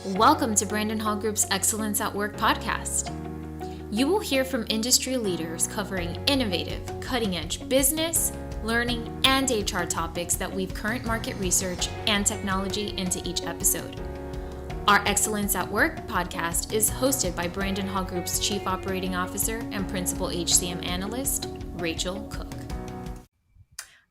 Welcome to Brandon Hall Group's Excellence at Work podcast. You will hear from industry leaders covering innovative, cutting-edge business, learning, and HR topics that weave current market research and technology into each episode. Our Excellence at Work podcast is hosted by Brandon Hall Group's Chief Operating Officer and Principal HCM Analyst, Rachel Cooke.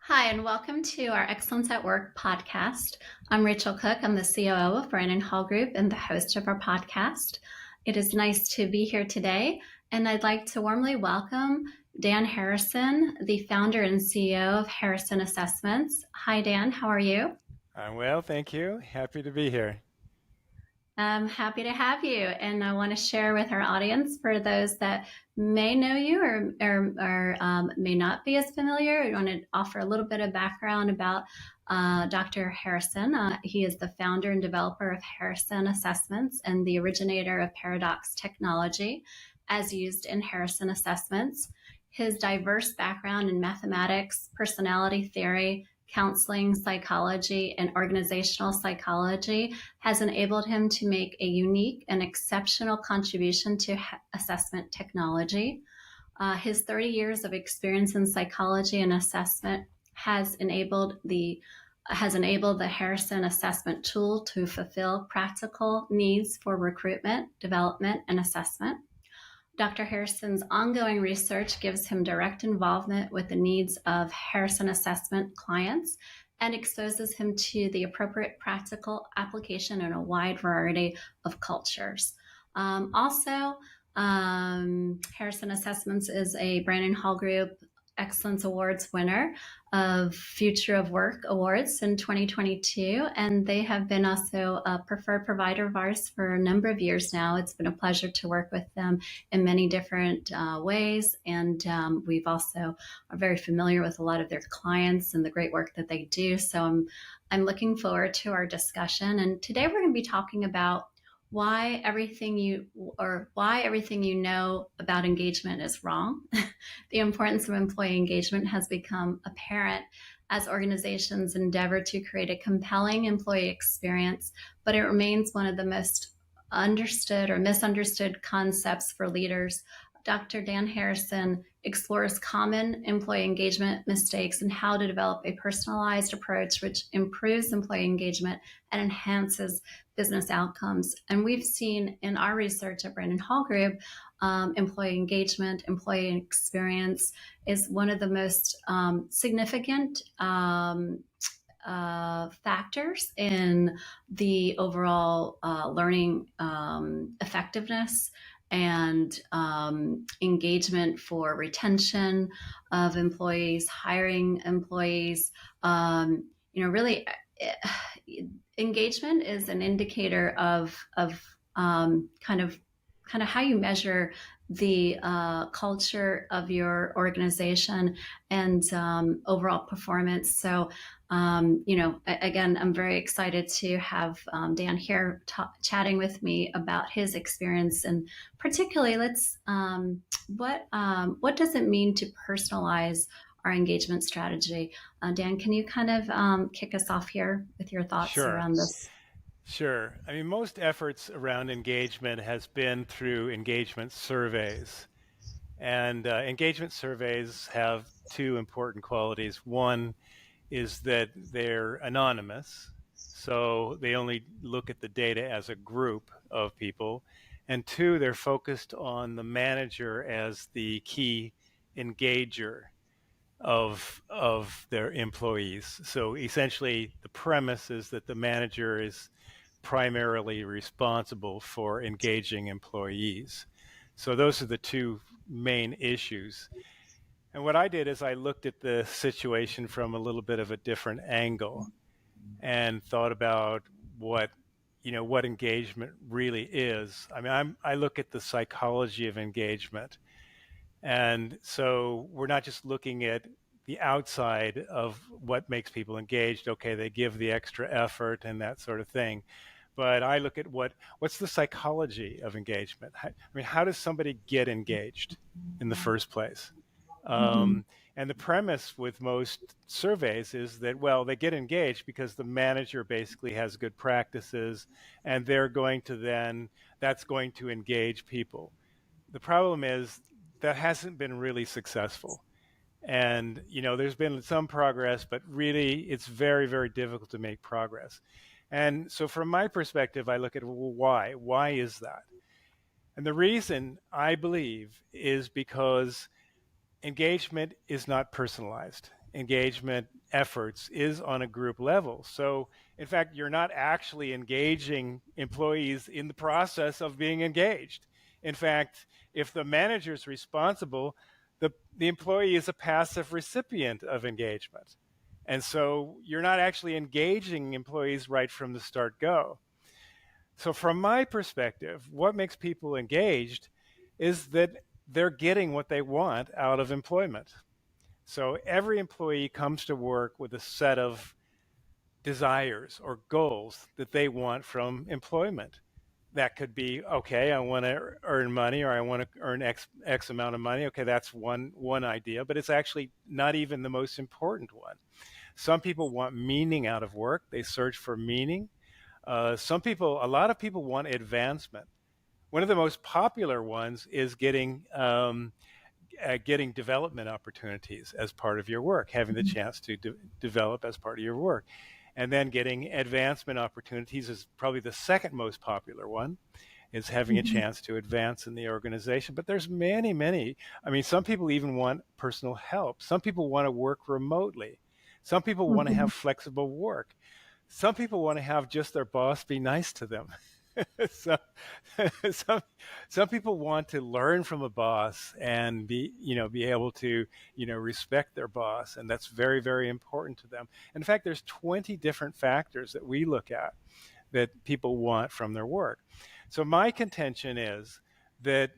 Hi, and welcome to our Excellence at Work podcast. I'm Rachel Cooke. I'm the COO of Brandon Hall Group and the host of our podcast. It is nice to be here today, and I'd like to warmly welcome Dan Harrison, the founder and CEO of Harrison Assessments. Hi, Dan. How are you? I'm well, thank you. Happy to be here. I'm happy to have you, and I want to share with our audience, for those that may know you or may not be as familiar, I want to offer a little bit of background about Dr. Harrison. He is the founder and developer of Harrison Assessments and the originator of Paradox technology as used in Harrison Assessments. His diverse background in mathematics, personality theory, counseling, psychology, and organizational psychology has enabled him to make a unique and exceptional contribution to assessment technology. His 30 years of experience in psychology and assessment has enabled the Harrison assessment tool to fulfill practical needs for recruitment, development, and assessment. Dr. Harrison's ongoing research gives him direct involvement with the needs of Harrison assessment clients and exposes him to the appropriate practical application in a wide variety of cultures. Harrison Assessments is a Brandon Hall Group Excellence Awards winner of Future of Work Awards in 2022, and they have been also a preferred provider of ours for a number of years now. It's been a pleasure to work with them in many different ways, and we've also are very familiar with a lot of their clients and the great work that they do. So I'm looking forward to our discussion, and today we're going to be talking about why everything you know about engagement is wrong. The importance of employee engagement has become apparent as organizations endeavor to create a compelling employee experience, but it remains one of the most understood or misunderstood concepts for leaders. Dr. Dan Harrison explores common employee engagement mistakes and how to develop a personalized approach which improves employee engagement and enhances business outcomes. And we've seen in our research at Brandon Hall Group, employee engagement, employee experience is one of the most significant factors in the overall learning effectiveness and engagement for retention of employees, hiring employees. Really, engagement is an indicator of kind of how you measure the culture of your organization and overall performance. So, again, I'm very excited to have Dan here chatting with me about his experience, and particularly, what does it mean to personalize our engagement strategy? Dan, can you kind of kick us off here with your thoughts around this? Sure. I mean, most efforts around engagement has been through engagement surveys. And engagement surveys have two important qualities. One is that they're anonymous, so they only look at the data as a group of people. And two, they're focused on the manager as the key engager of their employees. So essentially, the premise is that the manager is primarily responsible for engaging employees. So those are the two main issues. And what I did is I looked at the situation from a little bit of a different angle and thought about what engagement really is. I mean, I look at the psychology of engagement. And so we're not just looking at the outside of what makes people engaged. Okay, they give the extra effort and that sort of thing. But I look at what's the psychology of engagement? How does somebody get engaged in the first place? And And the premise with most surveys is that, well, they get engaged because the manager basically has good practices, and that's going to engage people. The problem is that hasn't been really successful. And, there's been some progress, but really it's very, very difficult to make progress. And so from my perspective, I look at, well, why? Why is that? And the reason, I believe, is because engagement is not personalized. Engagement efforts is on a group level. So, in fact, you're not actually engaging employees in the process of being engaged. In fact, if the manager is responsible, the employee is a passive recipient of engagement. And so you're not actually engaging employees right from the start go. So from my perspective, what makes people engaged is that they're getting what they want out of employment. So every employee comes to work with a set of desires or goals that they want from employment. That could be, okay, I want to earn money, or I want to earn X amount of money. Okay, that's one idea, but it's actually not even the most important one. Some people want meaning out of work. They search for meaning. A lot of people want advancement. One of the most popular ones is getting development opportunities as part of your work, having the chance to develop as part of your work. And then getting advancement opportunities is probably the second most popular one, is having a chance to advance in the organization. But there's many, many. I mean, some people even want personal help. Some people want to work remotely. Some people want to have flexible work. Some people want to have just their boss be nice to them. so, some people want to learn from a boss and be able to, respect their boss. And that's very, very important to them. In fact, there's 20 different factors that we look at that people want from their work. So my contention is that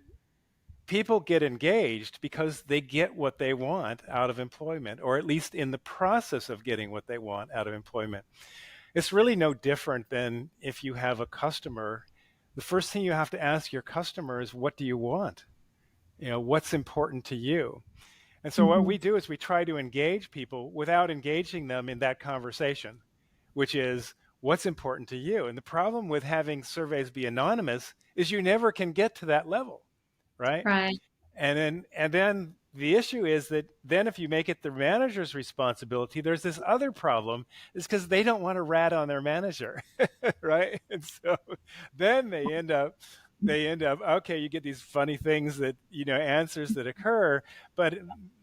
people get engaged because they get what they want out of employment, or at least in the process of getting what they want out of employment. It's really no different than if you have a customer. The first thing you have to ask your customer is, what do you want? What's important to you? And so what we do is we try to engage people without engaging them in that conversation, which is, what's important to you? And the problem with having surveys be anonymous is you never can get to that level, right? Right. And then the issue is that then if you make it the manager's responsibility, there's this other problem, is because they don't want to rat on their manager, right? And so then they end up, okay, you get these funny things that, answers that occur. But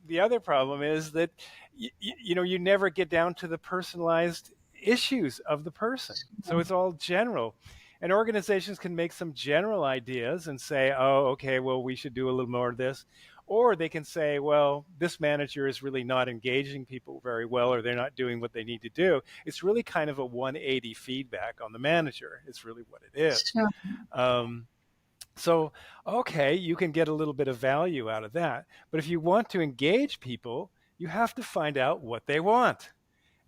the other problem is that, you never get down to the personalized issues of the person. So it's all general. And organizations can make some general ideas and say, oh, okay, well, we should do a little more of this. Or they can say, well, this manager is really not engaging people very well, or they're not doing what they need to do. It's really kind of a 180 feedback on the manager. It's really what it is. Sure. So, okay, you can get a little bit of value out of that. But if you want to engage people, you have to find out what they want.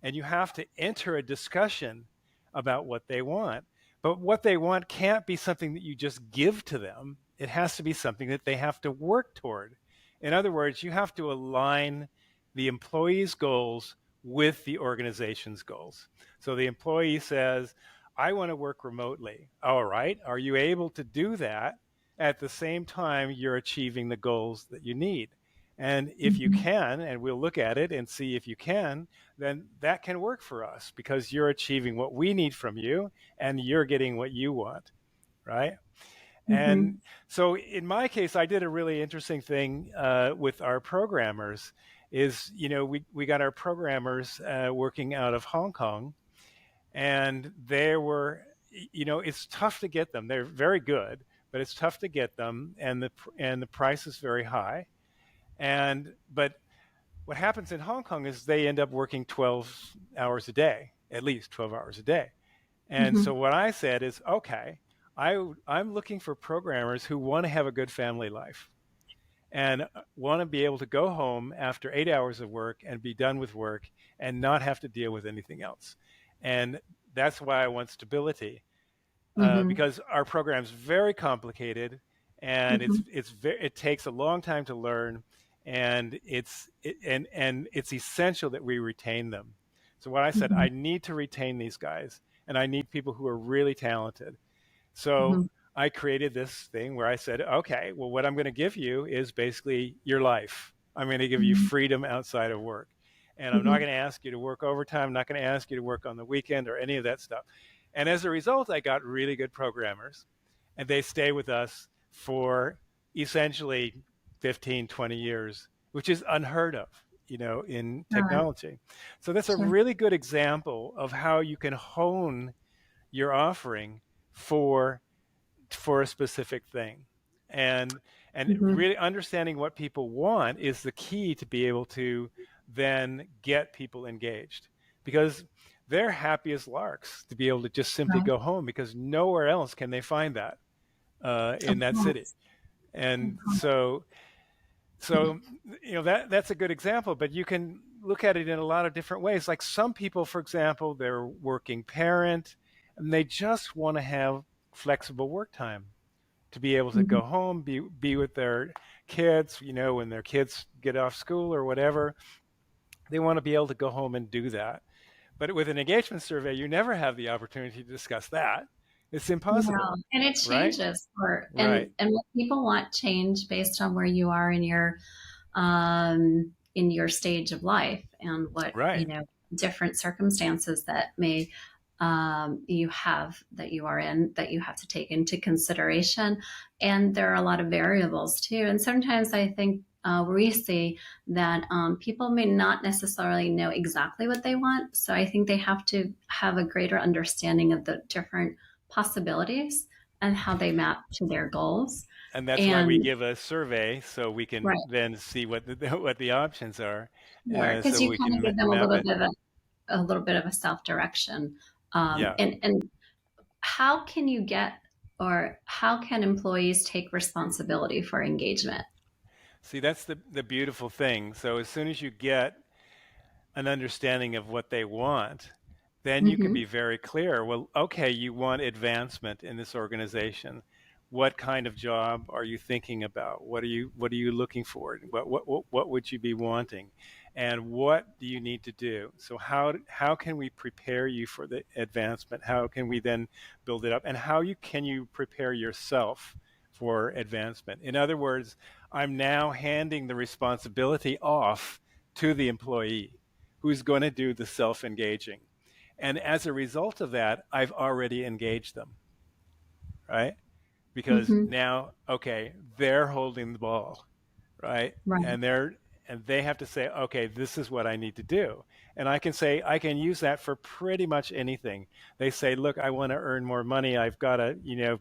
And you have to enter a discussion about what they want. But what they want can't be something that you just give to them. It has to be something that they have to work toward. In other words, you have to align the employee's goals with the organization's goals. So the employee says, I want to work remotely. All right, are you able to do that at the same time you're achieving the goals that you need? And if you can, and we'll look at it and see if you can, then that can work for us because you're achieving what we need from you and you're getting what you want, right? And so in my case, I did a really interesting thing with our programmers is, we got our programmers working out of Hong Kong, and they were, it's tough to get them. They're very good, but it's tough to get them, and the price is very high. But what happens in Hong Kong is they end up working 12 hours a day, at least 12 hours a day. And so what I said is, okay, I'm looking for programmers who want to have a good family life and want to be able to go home after 8 hours of work and be done with work and not have to deal with anything else. And that's why I want stability, because our program's very complicated and it takes a long time to learn. and it's essential that we retain them. So what I said, Mhm. I need to retain these guys, and I need people who are really talented. So Mhm. I created this thing where I said, okay, well, what I'm going to give you is basically your life. I'm going to give you Mhm. freedom outside of work. And I'm not Mhm. going to ask you to work overtime. I'm not going to ask you to work on the weekend or any of that stuff. And as a result, I got really good programmers, and they stay with us for essentially 15, 20 years, which is unheard of, in Sure. technology. So that's a Sure. really good example of how you can hone your offering for a specific thing. And Mhm. really understanding what people want is the key to be able to then get people engaged, because they're happy as larks to be able to just simply Right. go home, because nowhere else can they find that Of in that city. course. Of And course. so that's a good example, but you can look at it in a lot of different ways. Like some people, for example, they're working parent and they just want to have flexible work time to be able to Mhm. go home, be with their kids, when their kids get off school or whatever. They want to be able to go home and do that. But with an engagement survey, you never have the opportunity to discuss that. It's Yeah, impossible, and it right? changes for Right, and when people want change based on where you are in your stage of life and what, right. different circumstances that may you have that you are in that you have to take into consideration. And there are a lot of variables too. And sometimes I think we see that people may not necessarily know exactly what they want. So I think they have to have a greater understanding of the different possibilities and how they map to their goals. And that's why we And give a survey, so we can right, then see what the what the options are, sure, because so you we kind of can give them map it. a little bit of a self direction. Yeah. And how can you get or how can employees take responsibility for engagement? See, that's the beautiful thing. So as soon as you get an understanding of what they want, then you can Mm-hmm. be very clear. Well, okay, you want advancement in this organization. What kind of job are you thinking about? What are you looking for? What would you be wanting? And what do you need to do? So how can we prepare you for the advancement? How can we then build it up? And can you prepare yourself for advancement? In other words, I'm now handing the responsibility off to the employee who's going to do the self-engaging. And as a result of that, I've already engaged them, right? Because Mm-hmm. now, okay, they're holding the ball, right? Right. And they have to say, okay, this is what I need to do. And I can say, I can use that for pretty much anything. They say, look, I want to earn more money. I've got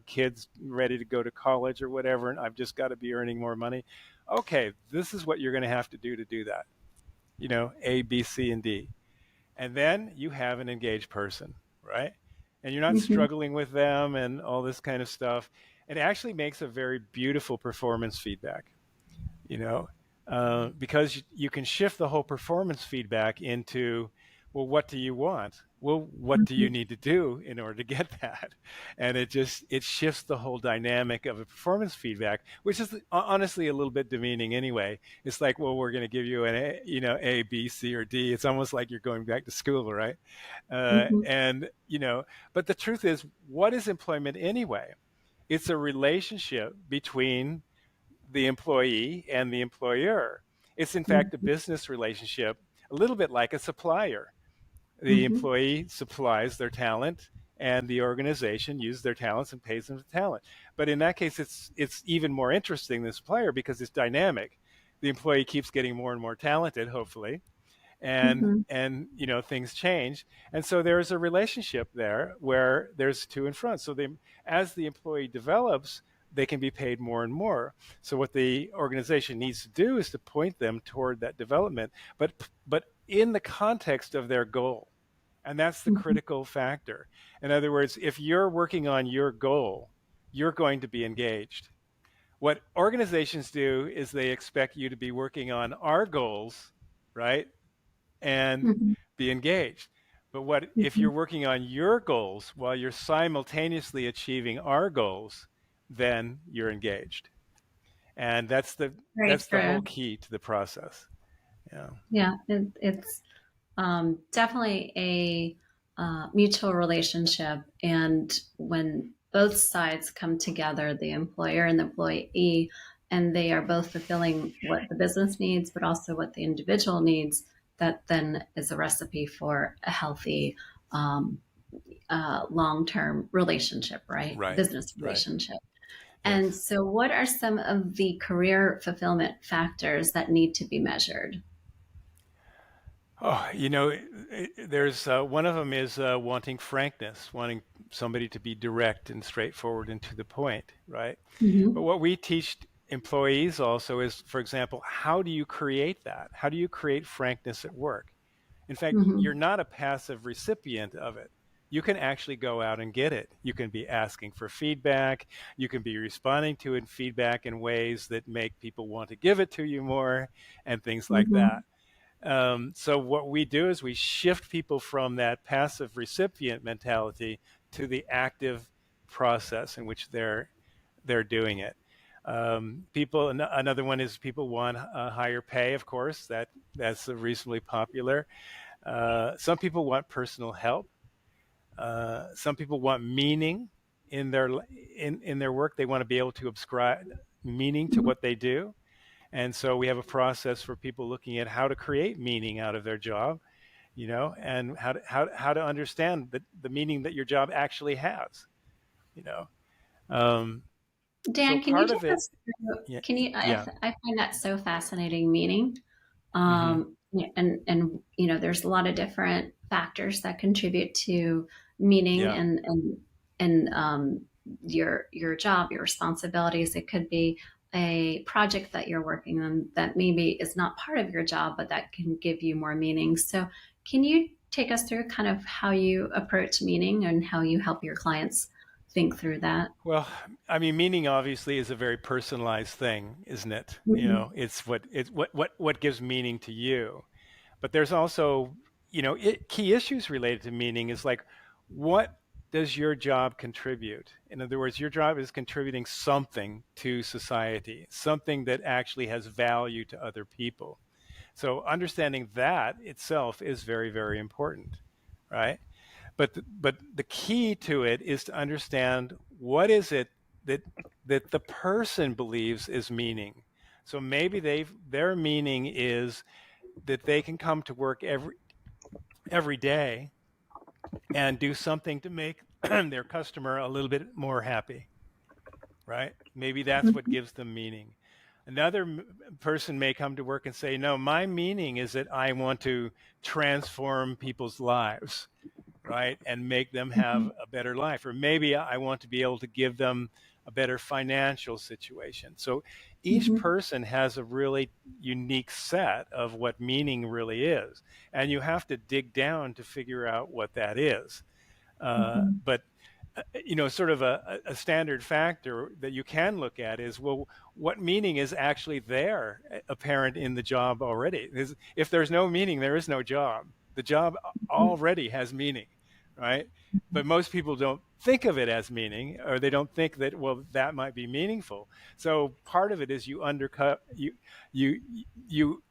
kids ready to go to college or whatever, and I've just got to be earning more money. Okay, this is what you're going to have to do that. A, B, C, and D. And then you have an engaged person, right? And you're not Mm-hmm. struggling with them and all this kind of stuff. It actually makes a very beautiful performance feedback, you know, because you can shift the whole performance feedback into, well, what do you want? Well, what do Mm-hmm. you need to do in order to get that? And it shifts the whole dynamic of a performance feedback, which is honestly a little bit demeaning anyway. It's like, well, we're going to give you an A, B, C, or D. It's almost like you're going back to school, right? Mm-hmm. And but the truth is, what is employment anyway? It's a relationship between the employee and the employer. It's in fact a business relationship, a little bit like a supplier. The Mm-hmm. employee supplies their talent and the organization uses their talents and pays them the talent. But in that case, it's even more interesting than the supplier because it's dynamic. The employee keeps getting more and more talented, hopefully, and Mm-hmm. things change, and so there's a relationship there where there's two in front. So as the employee develops, they can be paid more and more. So what the organization needs to do is to point them toward that development, but in the context of their goal. And that's the Mm-hmm. critical factor. In other words, if you're working on your goal, you're going to be engaged. What organizations do is they expect you to be working on our goals, right? And Mm-hmm. be engaged. But what if Mm-hmm. you're working on your goals while you're simultaneously achieving our goals, then you're engaged. And that's Very that's the whole true. key to the process. Yeah. Yeah, it's definitely a mutual relationship. And when both sides come together, the employer and the employee, and they are both fulfilling what the business needs, but also what the individual needs, that then is a recipe for a healthy, um, long term relationship, right? Right. Business Right. relationship. And Yes. so, what are some of the career fulfillment factors that need to be measured? Oh, there's one of them is wanting frankness, wanting somebody to be direct and straightforward and to the point, right? But Mm-hmm. what we teach employees also is, for example, how do you create that? How do you create frankness at work? In fact, Mm-hmm. you're not a passive recipient of it. You can actually go out and get it. You can be asking for feedback. You can be responding to it feedback in ways that make people want to give it to you more and things like Mm-hmm. that. So what we do is we shift people from that passive recipient mentality to the active process in which they're doing it. Another one is people want higher pay, of course. That's reasonably popular. Some people want personal help. Some people want meaning in their work. They want to be able to ascribe meaning to what they do. And so we have a process for people looking at how to create meaning out of their job, and how to understand the meaning that your job actually has, you know. Um, so Dan, can you part of take it, us through? yeah, Can you? yeah, I find that so fascinating. Meaning, hmm yeah, and there's a lot of different factors that contribute to meaning yeah, and your job, your responsibilities. It could be a project that you're working on that maybe is not part of your job, but that can give you more meaning. So, can you take us through kind of how you approach meaning and how you help your clients think through that? well, I mean, meaning obviously is a very personalized thing, isn't it? Mhm. It's what gives meaning to you. But there's also, key issues related to meaning is like, what does your job contribute? In other words, your job is contributing something to society, something that actually has value to other people. So understanding that itself is very, very important, right? But the key to it is to understand what is it that that the person believes is meaning. So maybe their meaning is that they can come to work every day and do something to make their customer a little bit more happy, right? Maybe that's what Mhm. gives them meaning. Another person may come to work and say, no, my meaning is that I want to transform people's lives, right? And make them have Mhm. a better life. Or maybe I want to be able to give them a better financial situation. So each Mhm. person has a really unique set of what meaning really is. And you have to dig down to figure out what that is. Mhm. But sort of a standard factor that you can look at is, well, what meaning is actually there, apparent in the job already? If there's no meaning, there is no job. The job already has meaning, right? But most people don't think of it as meaning, or they don't think that, well, that might be meaningful. So part of it is you undercut you you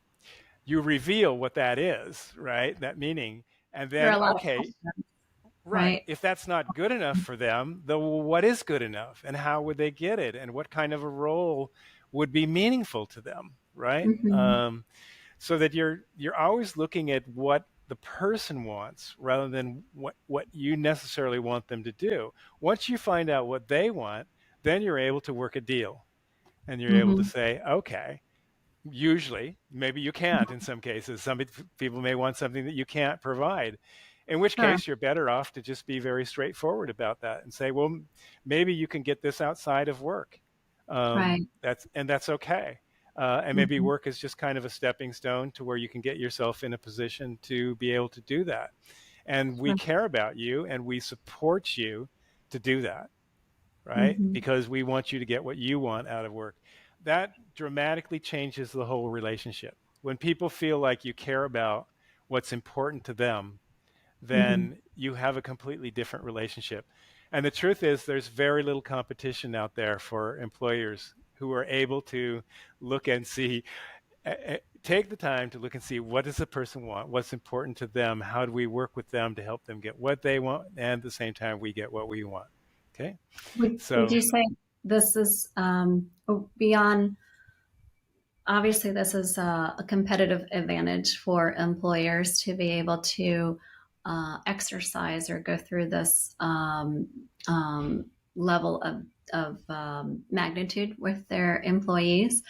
you reveal what that is, right? That meaning, and There are then, a lot of okay, questions, right. right? If that's not good enough for them, then what is good enough, and how would they get it, and what kind of a role would be meaningful to them, right? Mhm. So that you're always looking at what the person wants rather than what you necessarily want them to do. Once you find out what they want, then you're able to work a deal, and you're able to Mhm. say, okay, usually, maybe you can't in some cases. Some people may want something that you can't provide, in which Sure. case you're better off to just be very straightforward about that and say, well, maybe you can get this outside of work. Right. That's okay. And maybe Mhm. work is just kind of a stepping stone to where you can get yourself in a position to be able to do that. And we Sure. care about you and we support you to do that, right? Mhm. Because we want you to get what you want out of work. That dramatically changes the whole relationship. When people feel like you care about what's important to them, Mhm. then you have a completely different relationship. And the truth is, there's very little competition out there for employers who are able to look and see, take the time to look and see what does the person want, what's important to them, how do we work with them to help them get what they want, and at the same time we get what we want. Okay, Would so you say this is beyond? Obviously, this is a competitive advantage for employers to be able to exercise or go through this level of magnitude with their employees.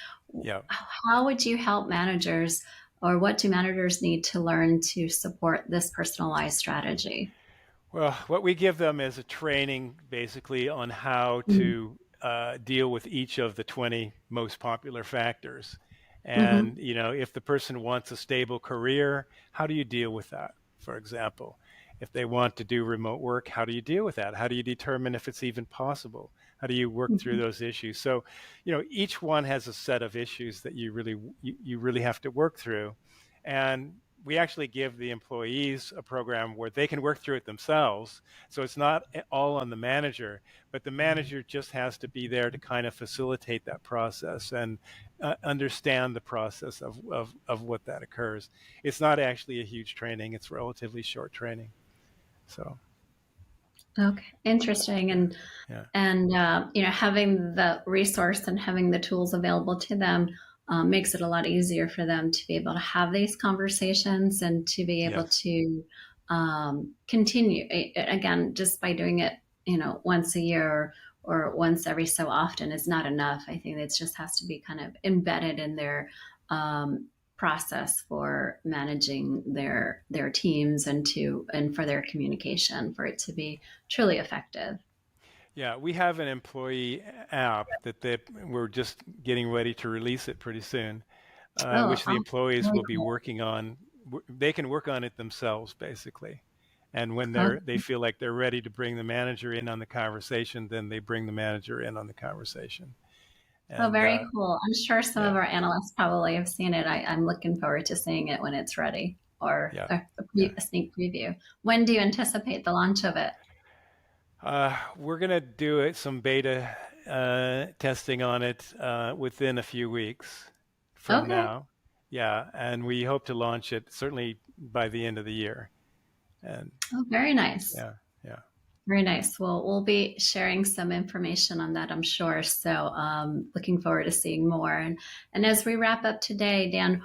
yeah. How would you help managers, or what do managers need to learn to support this personalized strategy? Well, what we give them is a training basically on how to deal with each of the 20 most popular factors. Mm-hmm. And, if the person wants a stable career, how do you deal with that, for example? If they want to do remote work, how do you deal with that? How do you determine if it's even possible? How do you work through Mm-hmm. those issues? So, each one has a set of issues that you really have to work through. And we actually give the employees a program where they can work through it themselves. So it's not all on the manager, but the manager just has to be there to kind of facilitate that process and understand the process of what that occurs. It's not actually a huge training, it's relatively short training. So, Okay, interesting. yeah, yeah, And having the resource and having the tools available to them makes it a lot easier for them to be able to have these conversations and to be able yes. to continue. Again, just by doing it, once a year or once every so often is not enough. I think it just has to be kind of embedded in their um, process for managing their teams and for their communication for it to be truly effective. Yeah, we have an employee app we're just getting ready to release it pretty soon, Oh, which the employees very will be cool. working on. They can work on it themselves, basically. And when Oh, they feel like they're ready to bring the manager in on the conversation, then they bring the manager in on the conversation. oh, And very cool. I'm sure some of yeah, our analysts probably have seen it. I'm looking forward to seeing it when it's ready or yeah, yeah. a sneak preview. When do you anticipate the launch of it? We're gonna do some beta testing on it within a few weeks from Okay. now. Yeah, and we hope to launch it certainly by the end of the year. And Oh, very nice. yeah, yeah. Very nice. Well, we'll be sharing some information on that, I'm sure. So, looking forward to seeing more. And as we wrap up today, Dan,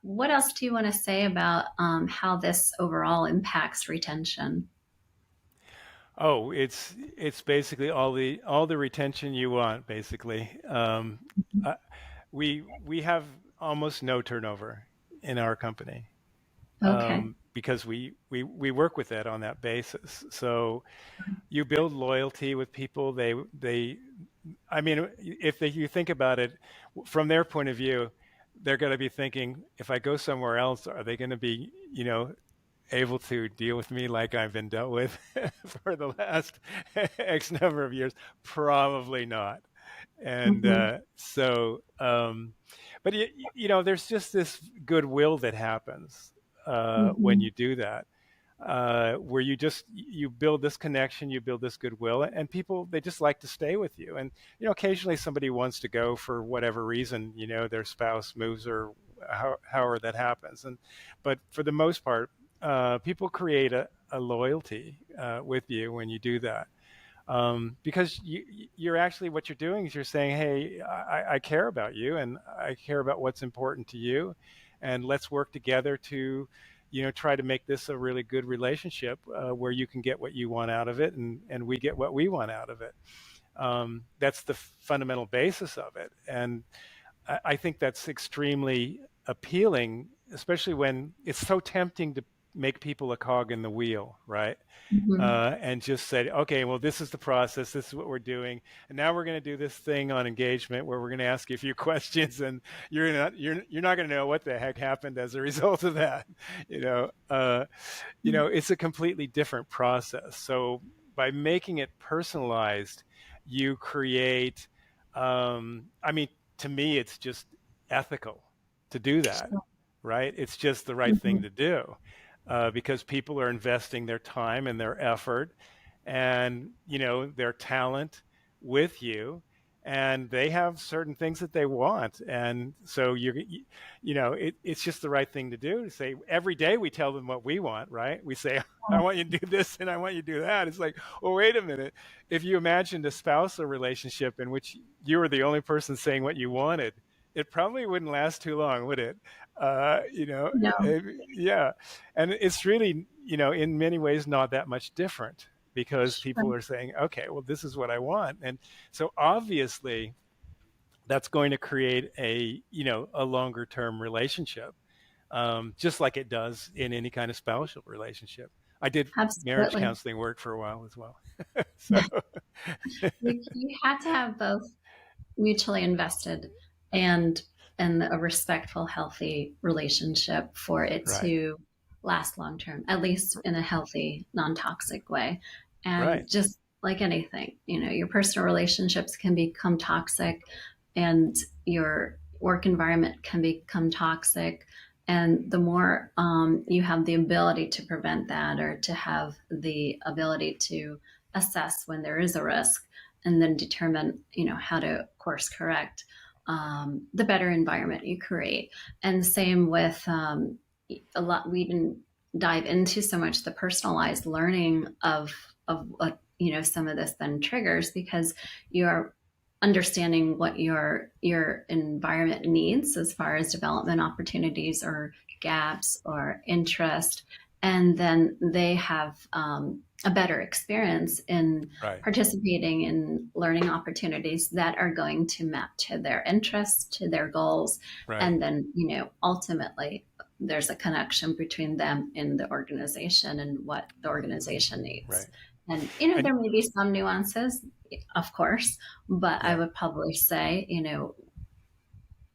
what else do you want to say about how this overall impacts retention? Oh, it's basically all the retention you want, basically. Uh, we have almost no turnover in our company Okay. because we work with it on that basis. So you build loyalty with people. I mean, you think about it from their point of view, they're going to be thinking, if I go somewhere else, are they going to be, able to deal with me like I've been dealt with for the last X number of years? Probably not. And Mm-hmm. but there's just this goodwill that happens when Mm-hmm. you do that, where you build this connection, you build this goodwill, and people, they just like to stay with you. And occasionally somebody wants to go for whatever reason, their spouse moves or however that happens. But for the most part, people create a loyalty with you when you do that. Because you're actually, what you're doing is you're saying, hey, I care about you and I care about what's important to you, and let's work together to try to make this a really good relationship where you can get what you want out of it, and we get what we want out of it. That's the fundamental basis of it. And I think that's extremely appealing, especially when it's so tempting to make people a cog in the wheel, right? Mm-hmm. And just said, okay, well, this is the process. This is what we're doing, and now we're going to do this thing on engagement where we're going to ask you a few questions, and you're not going to know what the heck happened as a result of that. It's a completely different process. So by making it personalized, you create. I mean, to me, it's just ethical to do that, right? It's just the right thing Mm-hmm. to do because people are investing their time and their effort and their talent with you, and they have certain things that they want. And so it's just the right thing to do to say every day we tell them what we want, right? We say, I want you to do this and I want you to do that. It's like, well, wait a minute. If you imagined a spousal relationship in which you were the only person saying what you wanted, it probably wouldn't last too long, would it? Uh, you know, No, yeah. And it's really, in many ways not that much different, because people sure. are saying, okay, well, this is what I want. And so obviously that's going to create a longer term relationship, just like it does in any kind of spousal relationship. I did marriage Absolutely. counseling work for a while as well. So, You have to have both mutually invested and a respectful, healthy relationship for it right, to last long term, at least in a healthy, non-toxic way. right, And just like anything, your personal relationships can become toxic, and your work environment can become toxic. And the more you have the ability to prevent that, or to have the ability to assess when there is a risk, and then determine, how to course correct, the better environment you create. And same with a lot. We didn't dive into so much the personalized learning of what some of this then triggers, because you're understanding what your environment needs as far as development opportunities or gaps or interest, and then they have a better experience in right, participating in learning opportunities that are going to map to their interests, to their goals, right, and then ultimately there's a connection between them and the organization and what the organization needs. right. And And there may be some nuances, of course, but I yeah, would probably say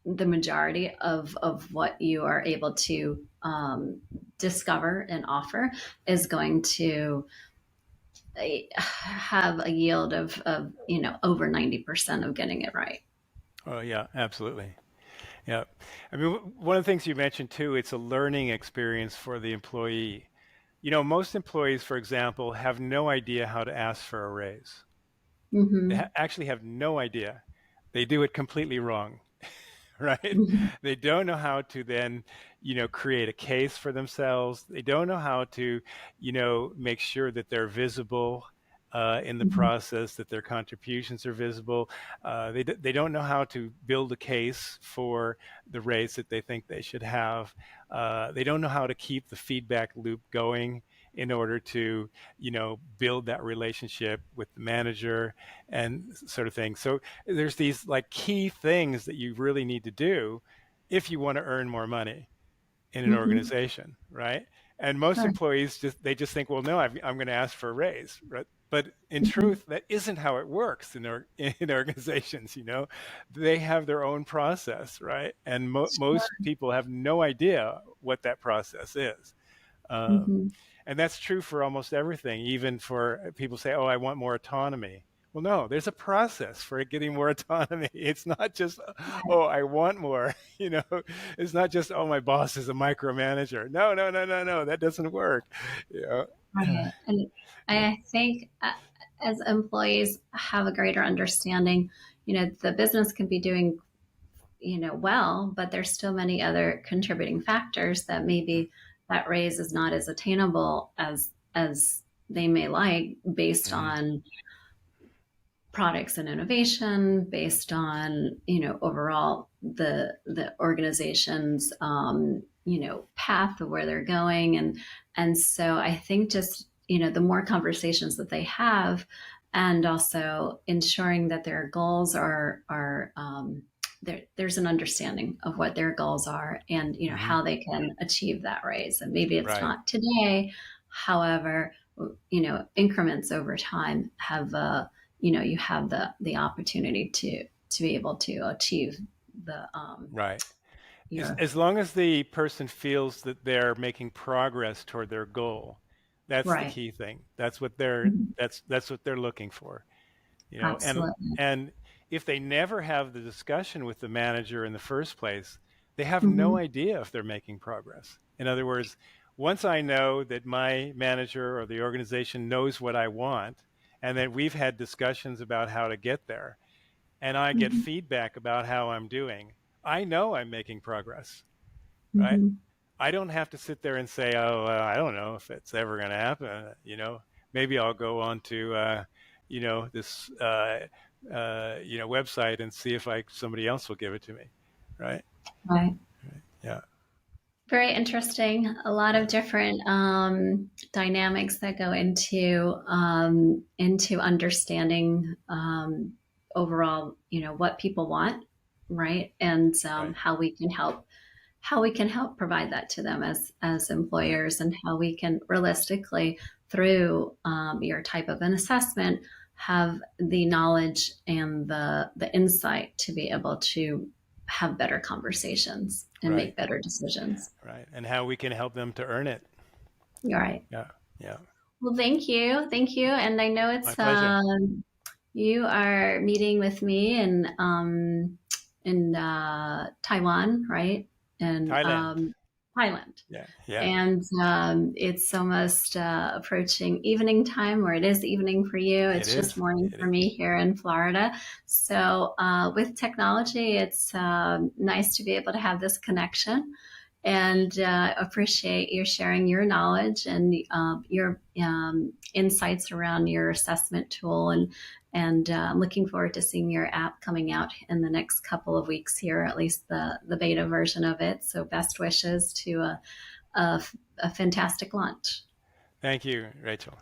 the majority of what you are able to discover and offer is going to have a yield of over 90% of getting it right. oh yeah, absolutely. Yeah. I mean, one of the things you mentioned too, it's a learning experience for the employee. Most employees, for example, have no idea how to ask for a raise. They Mm-hmm. actually have no idea. They do it completely wrong, right? Mm-hmm. They don't know how to then, create a case for themselves. They don't know how to, make sure that they're visible in the Mm-hmm. process, that their contributions are visible. They don't know how to build a case for the raise that they think they should have. They don't know how to keep the feedback loop going in order to, build that relationship with the manager and sort of thing. So there's these like key things that you really need to do if you want to earn more money in an Mm-hmm. organization, right? And most Sure. employees just think, well, no, I'm going to ask for a raise, right? But in Mm-hmm. truth, that isn't how it works in organizations. They have their own process, right? And most Sure. people have no idea what that process is. Um, Mm-hmm. and that's true for almost everything, even for people say, oh, I want more autonomy. Well, no, there's a process for getting more autonomy. It's not just, oh, I want more. It's not just, oh, my boss is a micromanager. No, no, no, no, no, that doesn't work. You know? Right. And I think as employees have a greater understanding, the business can be doing, well, but there's still many other contributing factors that maybe that raise is not as attainable as they may like, based Mhm. on products and innovation, based on overall the organization's path of where they're going. And so I think just the more conversations that they have, and also ensuring that their goals are there's an understanding of what their goals are, and Mhm. how they can achieve that raise. And maybe it's Right. not today, however, increments over time have you have the opportunity to be able to achieve the Right. As, your as long as the person feels that they're making progress toward their goal, that's the right. key thing. That's what they're looking for. and Absolutely. and if they never have the discussion with the manager in the first place, they have no Hmm. idea if they're making progress. In other words, once I know that my manager or the organization knows what I want, and that we've had discussions about how to get there, and I get Mhm. feedback about how I'm doing, I know I'm making progress, right? Mhm. I don't have to sit there and say, oh, I don't know if it's ever going to happen. Maybe I'll go on to, this, website and see if somebody else will give it to me, right? Right. Yeah, Very interesting. A lot yeah, of different dynamics that go into understanding overall, what people want, right, and right, how we can help provide that to them as right, employers, and how we can realistically, through your type of an assessment, have the knowledge and the insight to be able to have better conversations and right, make better decisions. right. And how we can help them to earn it. You're right. Yeah, yeah. Well, thank you, and I know My it's pleasure. you are meeting with me in Taiwan, right? In Thailand. Thailand. Yeah, yeah. And it's almost approaching evening time, or it is evening for you. It It's just is. morning It for is. me here in Florida. So with technology, it's nice to be able to have this connection, and appreciate you sharing your knowledge and your insights around your assessment tool, and I'm looking forward to seeing your app coming out in the next couple of weeks here, at least the beta version of it. So best wishes to a fantastic launch. Thank you, Rachel.